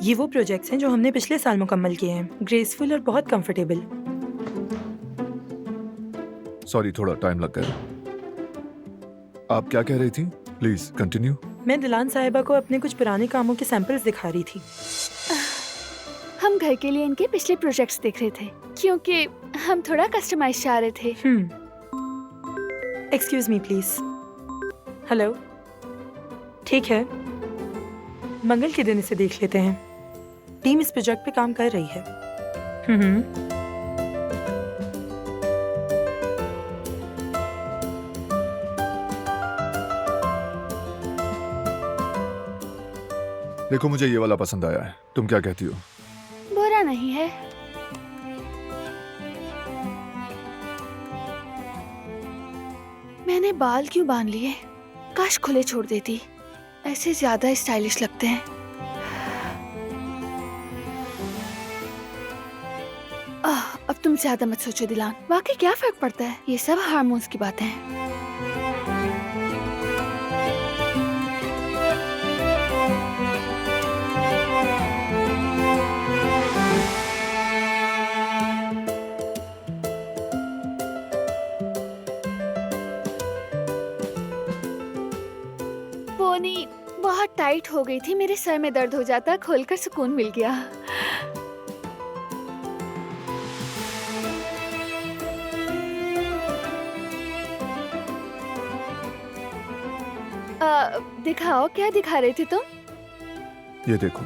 ये वो प्रोजेक्ट्स हैं जो हमने पिछले साल मुकम्मल किए हैं, ग्रेसफुल और बहुत कंफर्टेबल। सॉरी, थोड़ा टाइम लग गया। आप क्या कह रही थी? Please continue. मैं दिलान साहिबा को अपने कुछ पुराने कामों के सैंपल्स दिखा रही थी। हम घर के लिए इनके पिछले प्रोजेक्ट्स देख रहे थे क्योंकि हम थोड़ा कस्टमाइज चाह रहे थे। Excuse me please. हेलो, ठीक है, मंगल के दिन इसे देख लेते हैं। टीम इस प्रोजेक्ट पे काम कर रही है। देखो, मुझे ये वाला पसंद आया है, तुम क्या कहती हो? बुरा नहीं है। मैंने बाल क्यों बांध लिए? काश खुले छोड़ देती, ऐसे ज्यादा स्टाइलिश लगते हैं। अब तुम ज्यादा मत सोचो दिलान, वाकई क्या फर्क पड़ता है, ये सब हार्मोन्स की बातें हैं। पोनी बहुत टाइट हो गई थी, मेरे सर में दर्द हो जाता, खोलकर सुकून मिल गया। दिखाओ, क्या दिखा रहे थे तुम? ये देखो।